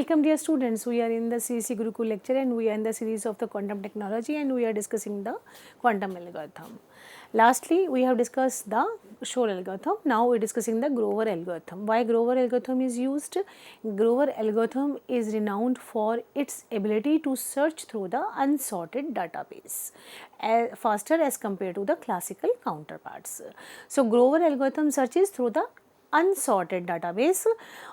Welcome dear students, we are in the CEC Gurukul lecture and we are in the series of the quantum technology and we are discussing the quantum algorithm. Lastly, we have discussed the Shor algorithm, now we are discussing the Grover algorithm. Why Grover algorithm is used? Grover algorithm is renowned for its ability to search through the unsorted database faster as compared to the classical counterparts. So, Grover algorithm searches through the unsorted database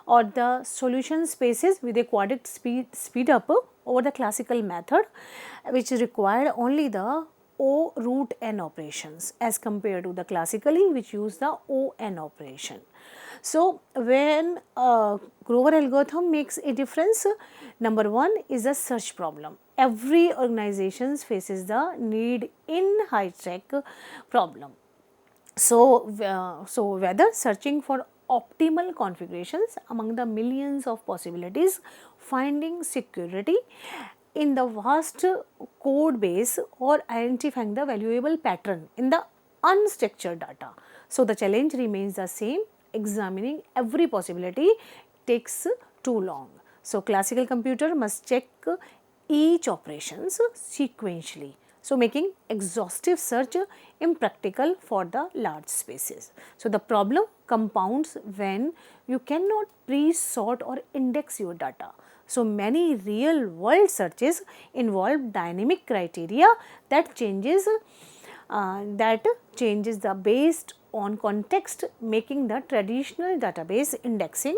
or the solution spaces with a quadratic speed up over the classical method, which required only the O root n operations as compared to the classically which use the O n operation. So, when Grover algorithm makes a difference, number one is a search problem. Every organization faces the need in high tech problem. So, whether searching for optimal configurations among the millions of possibilities, finding security in the vast code base or identifying the valuable pattern in the unstructured data. So, the challenge remains the same, examining every possibility takes too long. So, classical computer must check each operations sequentially. So, making exhaustive search impractical for the large spaces. So, the problem compounds when you cannot pre-sort or index your data. So, many real world searches involve dynamic criteria that changes the based on context, making the traditional database indexing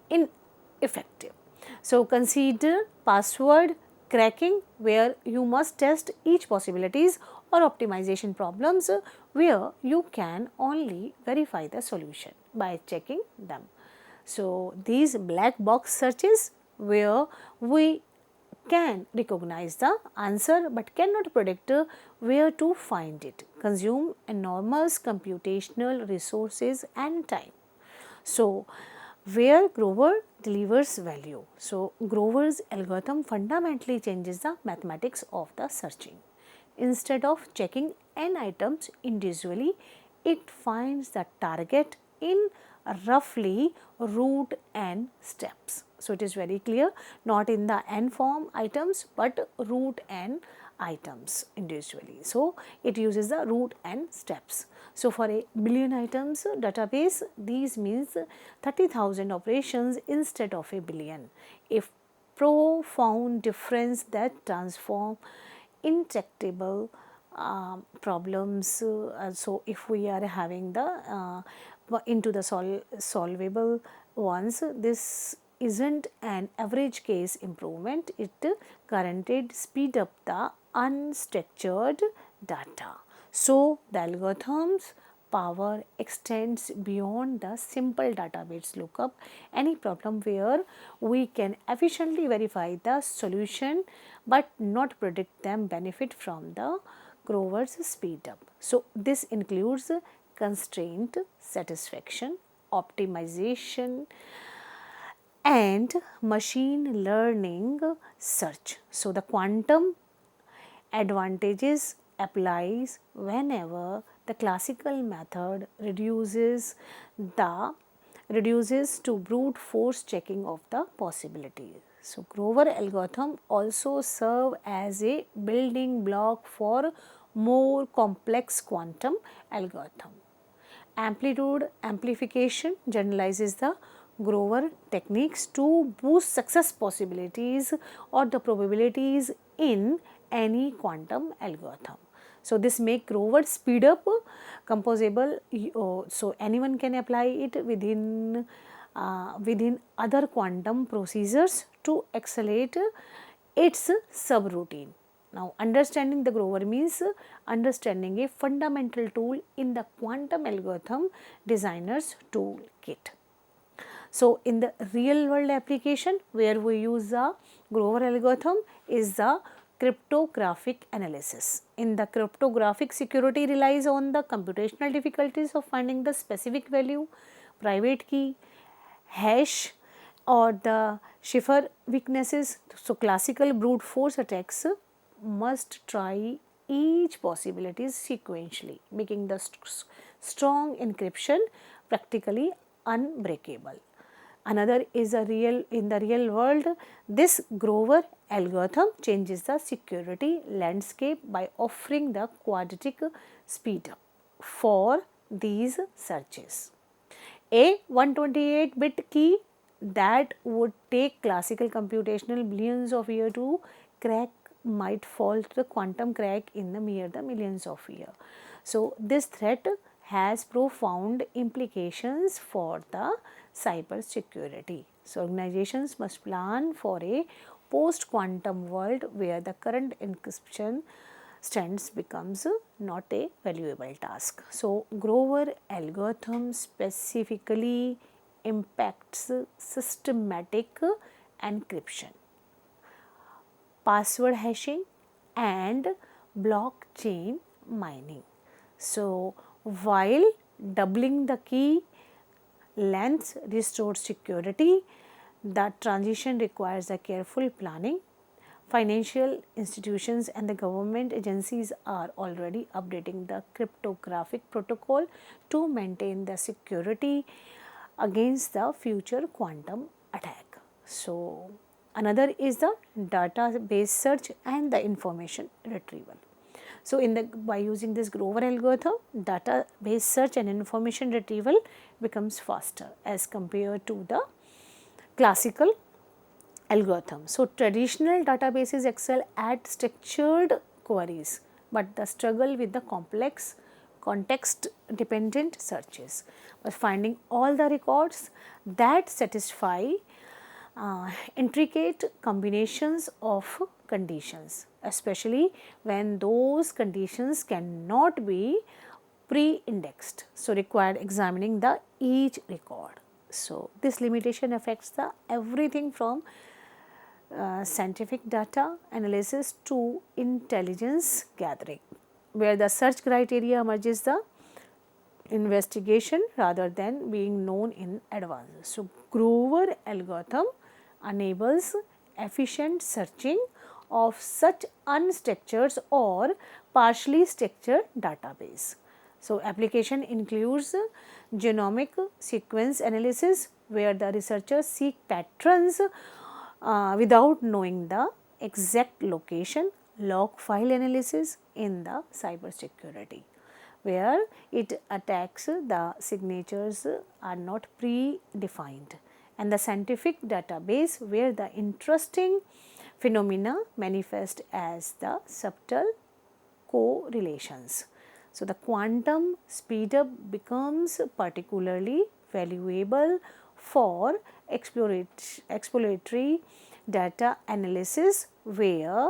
ineffective. So, consider password cracking, where you must test each possibilities, or optimization problems where you can only verify the solution by checking them. So, these black box searches where we can recognize the answer but cannot predict where to find it, consume enormous computational resources and time. So, where Grover delivers value. So, Grover's algorithm fundamentally changes the mathematics of the searching. Instead of checking n items individually, it finds the target in roughly root n steps. So, it is very clear, not in the n form items but root n items individually. So, it uses the root n steps. So, for a billion items database, these means 30,000 operations instead of a billion. A profound difference that transform intractable problems. So, if we are having the into the solvable ones, this isn't an average case improvement, it guaranteed speed up the unstructured data. So, the algorithm's power extends beyond the simple database lookup. Any problem where we can efficiently verify the solution but not predict them benefit from the Grover's speed up. So, this includes constraint satisfaction, optimization and machine learning search. So, the quantum advantages applies whenever the classical method reduces to brute force checking of the possibilities. So, Grover algorithm also serve as a building block for more complex quantum algorithm. Amplitude amplification generalizes the Grover techniques to boost success possibilities or the probabilities in any quantum algorithm. So, this make Grover speed up composable, so anyone can apply it within other quantum procedures to accelerate its subroutine. Now, understanding the Grover means understanding a fundamental tool in the quantum algorithm designer's toolkit. So, in the real world application where we use the Grover algorithm is the cryptographic analysis. In the cryptographic, security relies on the computational difficulties of finding the specific value, private key, hash or the cipher weaknesses. So, classical brute force attacks must try each possibility sequentially, making the strong encryption practically unbreakable. Another is in the real world, this Grover algorithm changes the security landscape by offering the quadratic speedup for these searches. A 128-bit key that would take classical computational billions of years to crack might fall to the quantum crack in the millions of years. So, this threat has profound implications for the cyber security. So, organizations must plan for a post quantum world where the current encryption stands becomes not a valuable task. So, Grover algorithm specifically impacts systematic encryption, password hashing and blockchain mining. So, while doubling the key length restores security, the transition requires a careful planning. Financial institutions and the government agencies are already updating the cryptographic protocol to maintain the security against the future quantum attack. So, another is the database search and the information retrieval. So, by using this Grover algorithm, database search and information retrieval becomes faster as compared to the classical algorithm. So, traditional databases excel at structured queries, but the struggle with the complex context dependent searches. But finding all the records that satisfy intricate combinations of conditions, especially when those conditions cannot be pre-indexed. So, required examining the each record. So, this limitation affects the everything from scientific data analysis to intelligence gathering, where the search criteria emerges the investigation rather than being known in advance. So, Grover algorithm enables efficient searching of such unstructured or partially structured database. So, application includes genomic sequence analysis, where the researchers seek patterns without knowing the exact location, log file analysis in the cyber security, where it attacks the signatures are not predefined, and the scientific database, where the interesting phenomena manifest as the subtle correlations. So, the quantum speedup becomes particularly valuable for exploratory data analysis, where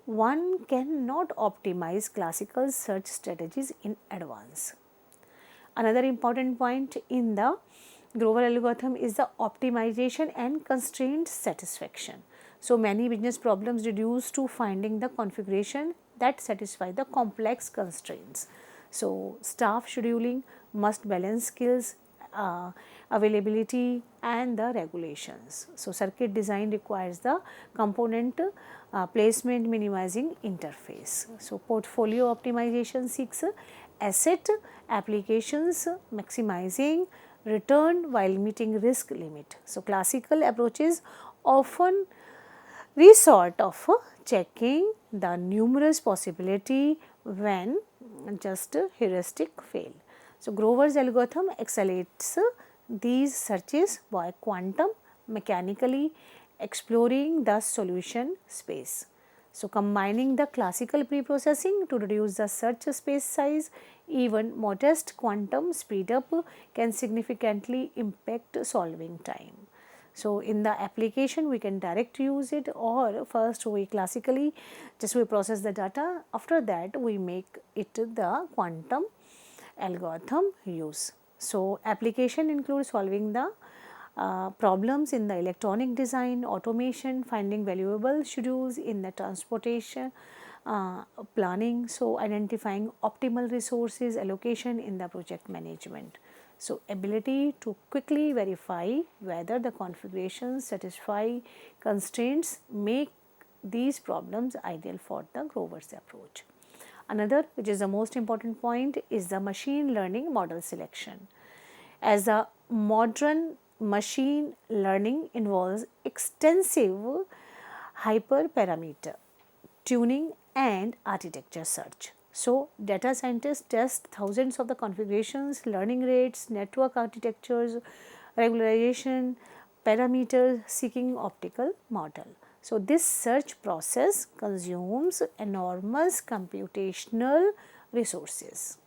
one cannot optimize classical search strategies in advance. Another important point in the Grover algorithm is the optimization and constraint satisfaction. So, many business problems reduce to finding the configuration that satisfy the complex constraints. So, staff scheduling must balance skills, availability and the regulations. So, circuit design requires the component placement minimizing interface. So, portfolio optimization seeks asset applications maximizing return while meeting risk limit. So, classical approaches often resort of checking the numerous possibility when just heuristic fail. So, Grover's algorithm accelerates these searches by quantum mechanically exploring the solution space. So, combining the classical preprocessing to reduce the search space size, even modest quantum speedup can significantly impact solving time. So, in the application we can direct use it, or first we classically just we process the data, after that we make it the quantum algorithm use. So, application includes solving the problems in the electronic design, automation, finding valuable schedules in the transportation planning, so identifying optimal resources allocation in the project management. So, ability to quickly verify whether the configurations satisfy constraints make these problems ideal for the Grover's approach. Another, which is the most important point, is the machine learning model selection. As the modern machine learning involves extensive hyperparameter tuning and architecture search. So, data scientists test thousands of the configurations, learning rates, network architectures, regularization, parameters, seeking optical model. So, this search process consumes enormous computational resources,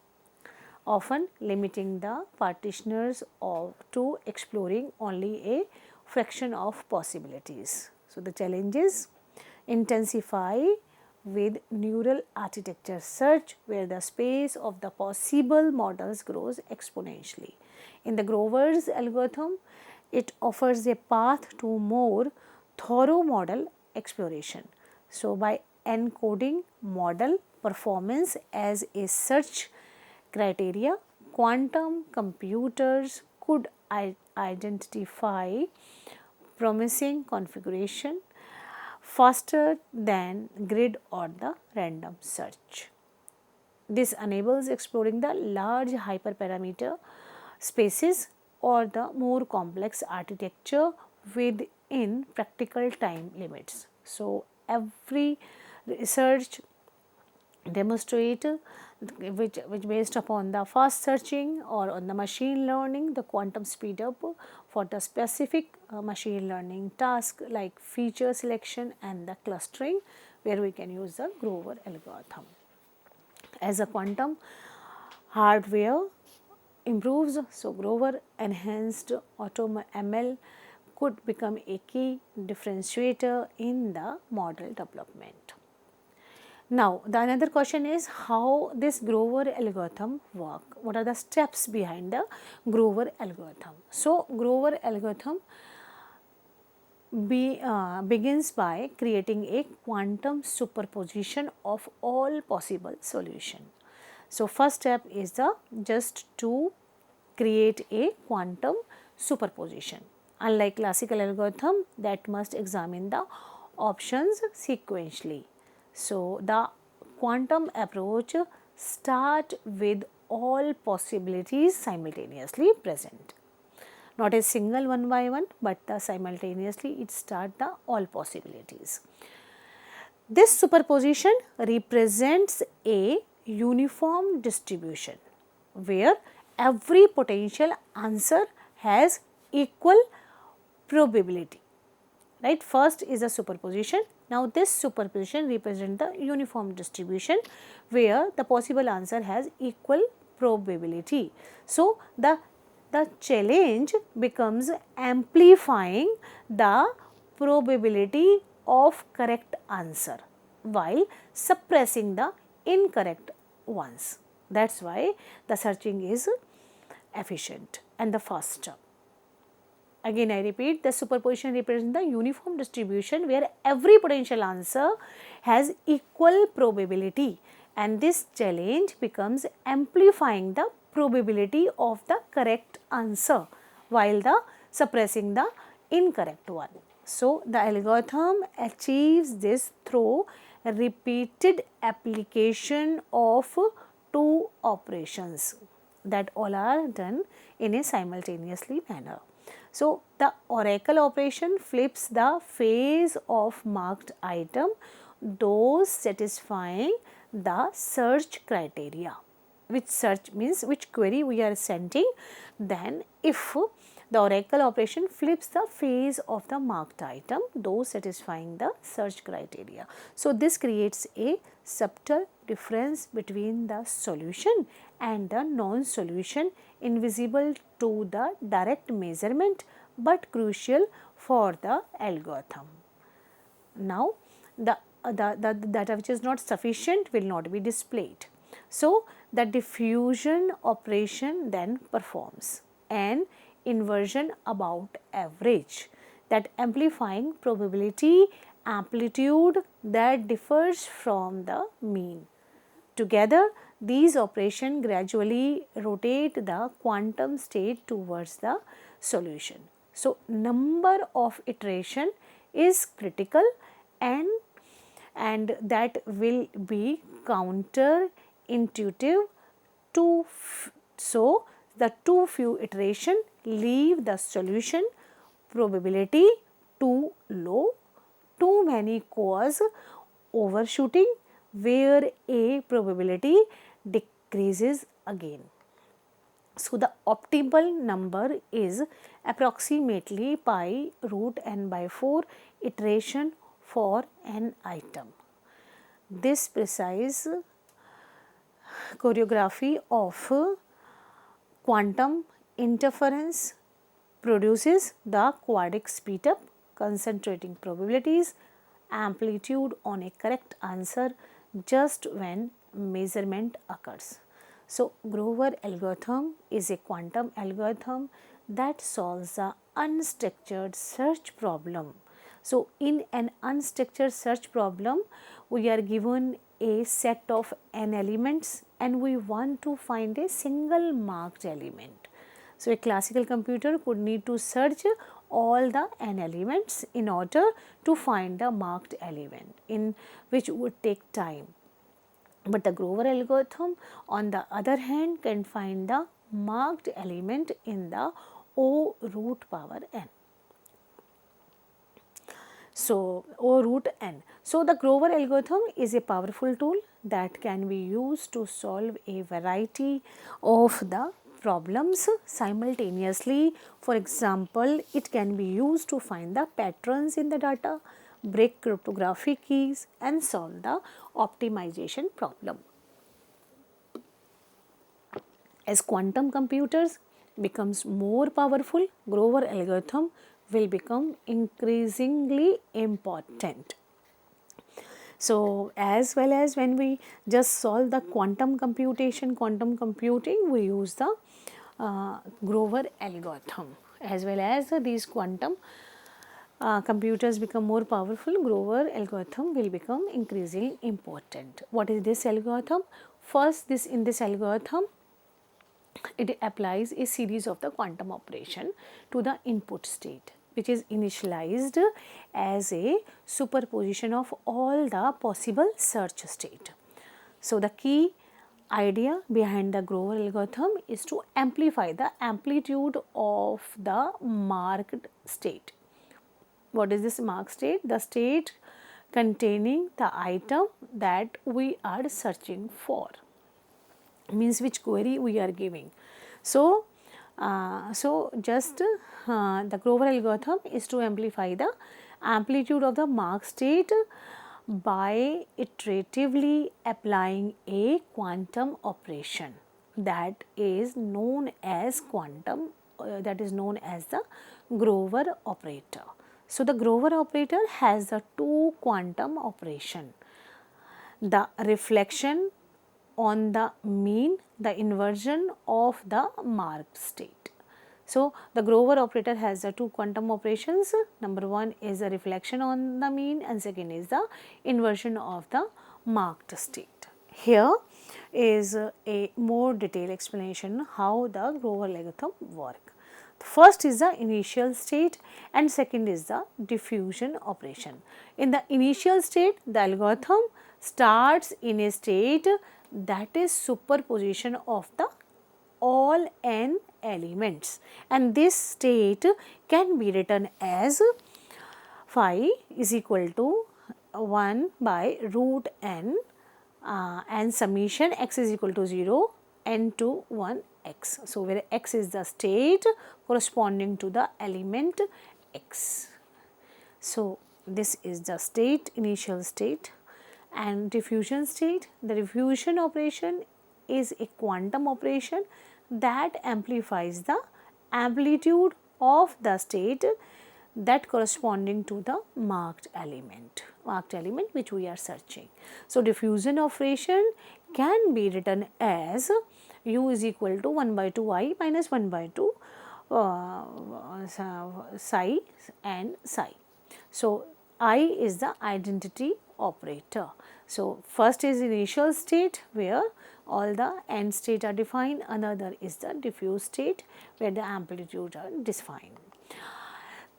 often limiting the practitioners to exploring only a fraction of possibilities. So, the challenges intensify with neural architecture search, where the space of the possible models grows exponentially. In the Grover's algorithm, it offers a path to more thorough model exploration. So, by encoding model performance as a search criteria, quantum computers could identify promising configuration faster than grid or the random search. This enables exploring the large hyperparameter spaces or the more complex architecture within practical time limits. So, every research demonstrate which based upon the fast searching or on the machine learning, the quantum speed up for the specific machine learning task like feature selection and the clustering, where we can use the Grover algorithm. As a quantum hardware improves, so Grover enhanced AutoML could become a key differentiator in the model development. Now, the another question is how this Grover algorithm work. What are the steps behind the Grover algorithm? So, Grover algorithm begins by creating a quantum superposition of all possible solution. So, first step is just to create a quantum superposition. Unlike classical algorithm that must examine the options sequentially. So, the quantum approach start with all possibilities simultaneously present. Not a single one by one, but simultaneously it start the all possibilities. This superposition represents a uniform distribution where every potential answer has equal probability. Right, first is a superposition. Now, this superposition represents the uniform distribution where the possible answer has equal probability. So, the challenge becomes amplifying the probability of correct answer while suppressing the incorrect ones. That is why the searching is efficient and the faster. Again I repeat, the superposition represents the uniform distribution where every potential answer has equal probability, and this challenge becomes amplifying the probability of the correct answer while suppressing the incorrect one. So, the algorithm achieves this through repeated application of two operations that all are done in a simultaneously manner. So, the oracle operation flips the phase of marked item, those satisfying the search criteria. Which search means which query we are sending. Then, if the oracle operation flips the phase of the marked item, those satisfying the search criteria. So, this creates a subtle difference between the solution and the non-solution, invisible to the direct measurement but crucial for the algorithm. Now, the data which is not sufficient will not be displayed. So, the diffusion operation then performs an inversion about average, that amplifying probability amplitude that differs from the mean. Together, these operations gradually rotate the quantum state towards the solution. So, number of iteration is critical and that will be counterintuitive to so the too few iteration leave the solution probability too low. Too many cause overshooting where a probability decreases again. So, the optimal number is approximately pi root n by 4 iteration for an item. This precise choreography of quantum interference produces the quadratic speed up, concentrating probabilities amplitude on a correct answer just when measurement occurs. So, Grover algorithm is a quantum algorithm that solves the unstructured search problem. So, in an unstructured search problem, we are given a set of n elements and we want to find a single marked element. So, a classical computer could need to search all the n elements in order to find the marked element, in which would take time. But the Grover algorithm on the other hand can find the marked element in the O root power n. So, O root n. So, the Grover algorithm is a powerful tool that can be used to solve a variety of the problems simultaneously. For example, it can be used to find the patterns in the data, break cryptographic keys and solve the optimization problem. As quantum computers becomes more powerful, Grover algorithm will become increasingly important. So, as well as when we just solve the quantum computing, we use the Grover algorithm. As well as these quantum computers become more powerful, Grover algorithm will become increasingly important. What is this algorithm? First, in this algorithm, it applies a series of the quantum operation to the input state, which is initialized as a superposition of all the possible search state. So, the key idea behind the Grover algorithm is to amplify the amplitude of the marked state. What is this marked state? The state containing the item that we are searching for, means which query we are giving. So, the Grover algorithm is to amplify the amplitude of the marked state by iteratively applying a quantum operation that is known as the Grover operator. So, the Grover operator has the two quantum operation, the reflection on the mean, the inversion of the marked state. So, the Grover operator has the two quantum operations. Number one is the reflection on the mean and second is the inversion of the marked state. Here is a more detailed explanation how the Grover algorithm work. First is the initial state and second is the diffusion operation. In the initial state, the algorithm starts in a state that is superposition of the all n elements, and this state can be written as phi is equal to 1 by root n and summation x is equal to 0 n to 1 x. So, where x is the state corresponding to the element x. So, this is the state, initial state and diffusion state. The diffusion operation is a quantum operation that amplifies the amplitude of the state that corresponding to the marked element which we are searching. So, diffusion operation can be written as u is equal to 1 by 2 I minus 1 by 2 psi and psi. So, I is the identity operator. So, first is initial state where all the n state are defined, another is the diffuse state where the amplitude are defined.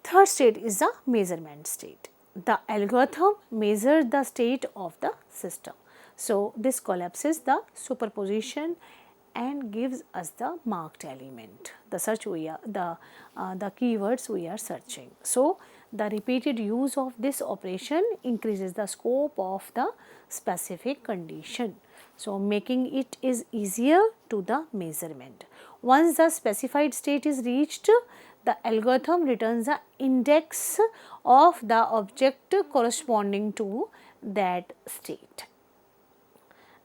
Third state is the measurement state. The algorithm measures the state of the system. So, this collapses the superposition and gives us the marked element, the keywords we are searching. So the repeated use of this operation increases the scope of the specific condition, so making it is easier to the measurement. Once the specified state is reached, the algorithm returns the index of the object corresponding to that state.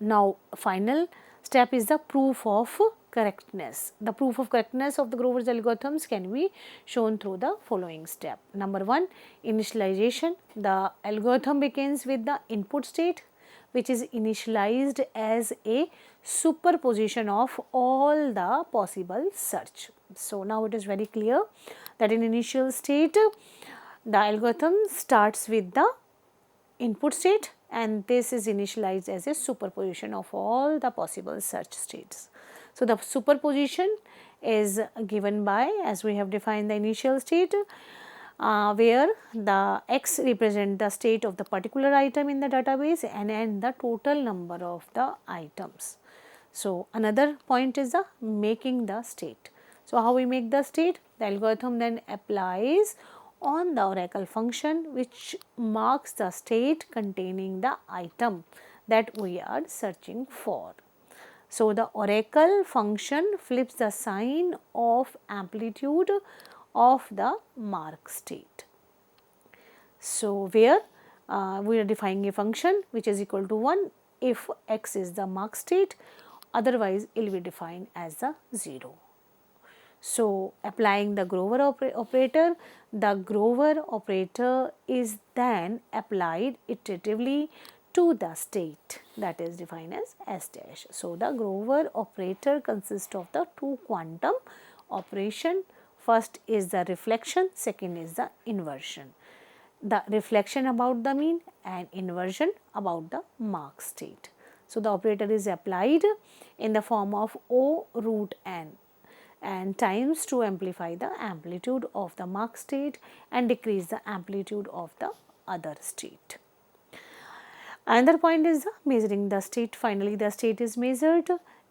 Now, final step is the proof of correctness. The proof of correctness of the Grover's algorithms can be shown through the following step. Number 1, initialization. The algorithm begins with the input state, which is initialized as a superposition of all the possible search. So now it is very clear that in initial state, the algorithm starts with the input state, and this is initialized as a superposition of all the possible search states. So the superposition is given by, as we have defined the initial state, where the x represent the state of the particular item in the database and n the total number of the items. So another point is the making the state. So how we make the state? The algorithm then applies on the oracle function, which marks the state containing the item that we are searching for. So the oracle function flips the sign of amplitude of the mark state. So where we are defining a function which is equal to 1 if x is the mark state, otherwise it will be defined as the 0. So applying the Grover operator, the Grover operator is then applied iteratively to the state, that is defined as S dash. So the Grover operator consists of the two quantum operation. First is the reflection, second is the inversion. The reflection about the mean and inversion about the mark state. So the operator is applied in the form of O root n and times to amplify the amplitude of the mark state and decrease the amplitude of the other state. Another point is measuring the state. Finally, the state is measured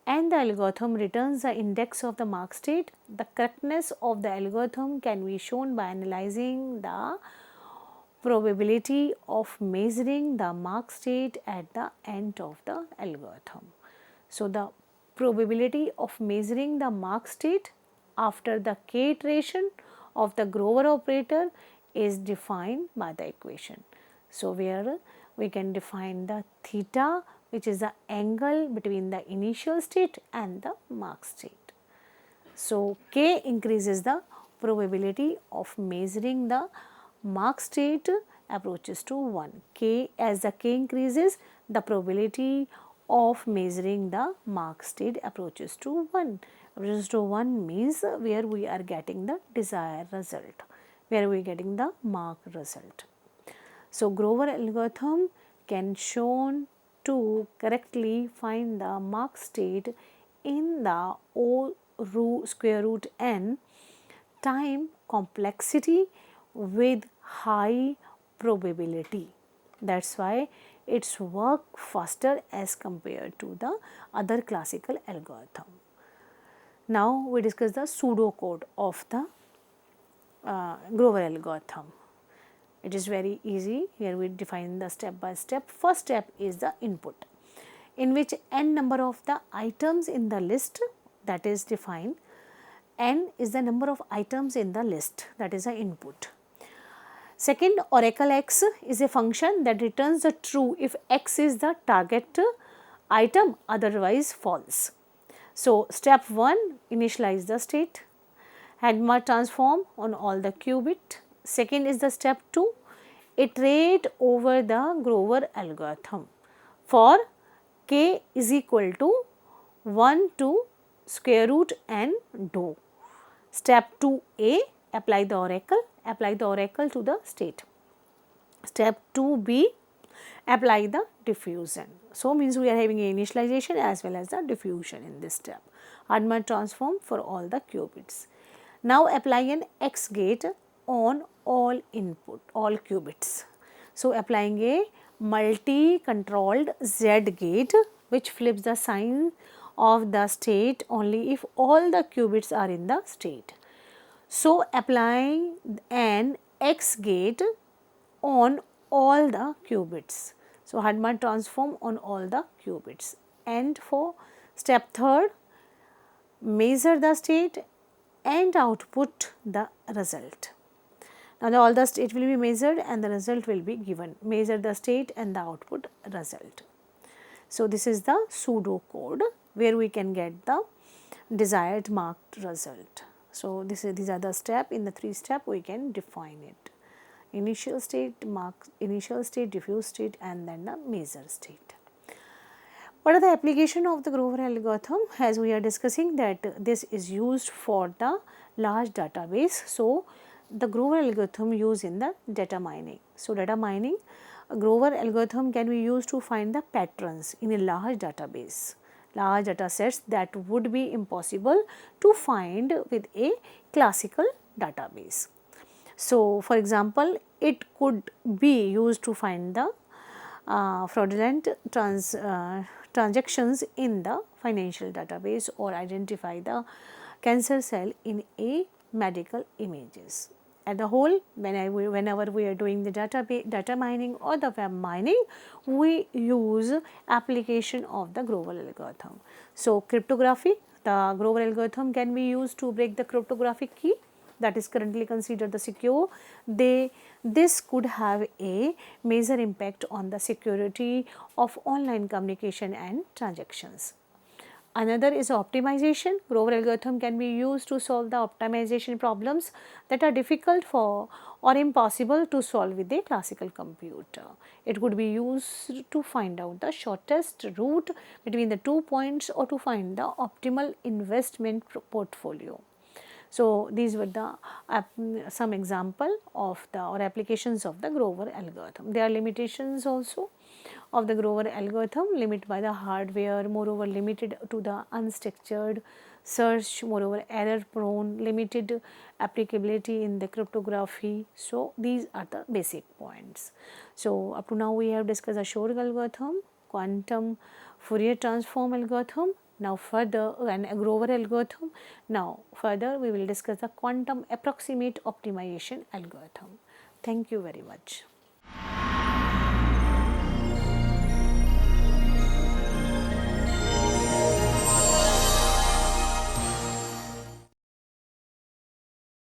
and the algorithm returns the index of the mark state. The correctness of the algorithm can be shown by analyzing the probability of measuring the mark state at the end of the algorithm. So the probability of measuring the mark state after the k iteration of the Grover operator is defined by the equation. So where we can define the theta, which is the angle between the initial state and the mark state. So k increases the probability of measuring the mark state approaches to 1. K, as the k increases, the probability of measuring the mark state approaches to 1. Approaches to 1 means where we are getting the desired result, where we are getting the mark result. So Grover algorithm can shown to correctly find the mark state in the O square root n time complexity with high probability. That's why its work faster as compared to the other classical algorithm. Now we discuss the pseudo code of the Grover algorithm. It is very easy. Here we define the step by step. First step is the input, in which n number of the items in the list, that is defined. N is the number of items in the list, that is the input. Second, oracle x is a function that returns the true if x is the target item, otherwise false. So step 1, initialize the state, Hadamard transform on all the qubit. Second is the step 2, iterate over the Grover algorithm for k is equal to 1 to square root n do. Step 2a, apply the oracle to the state. Step 2b, apply the diffusion. So means we are having a initialization as well as the diffusion in this step. Hadamard transform for all the qubits. Now apply an X gate on all input, all qubits. So applying a multi-controlled Z gate which flips the sign of the state only if all the qubits are in the state. So, applying an X gate on all the qubits. So, Hadamard transform on all the qubits. And for step third, measure the state and output the result. Now, all the state will be measured and the result will be given. Measure the state and the output result. So, this is the pseudo code where we can get the desired marked result. So, these are the step. In the 3 step we can define it. Initial state, initial state, diffuse state, and then the measure state. What are the application of the Grover algorithm? As we are discussing that this is used for the large database. So, the Grover algorithm used in the data mining. So, data mining, Grover algorithm can be used to find the patterns in a large database, large data sets that would be impossible to find with a classical database. So, for example, it could be used to find the fraudulent transactions in the financial database or identify the cancer cell in a medical images. At the whole, whenever we are doing the data mining or the web mining, we use application of the Grover algorithm. So, cryptography, the Grover algorithm can be used to break the cryptographic key that is currently considered the secure. This could have a major impact on the security of online communication and transactions. Another is optimization. Grover algorithm can be used to solve the optimization problems that are difficult for or impossible to solve with a classical computer. It could be used to find out the shortest route between the 2 points or to find the optimal investment portfolio. So, these were the some example of the or applications of the Grover algorithm. There are limitations also of the Grover algorithm, limit by the hardware, moreover limited to the unstructured search, moreover error prone, limited applicability in the cryptography. So, these are the basic points. So, up to now we have discussed the Schur algorithm, quantum Fourier transform algorithm, now further and Grover algorithm. Now further we will discuss the quantum approximate optimization algorithm. Thank you very much.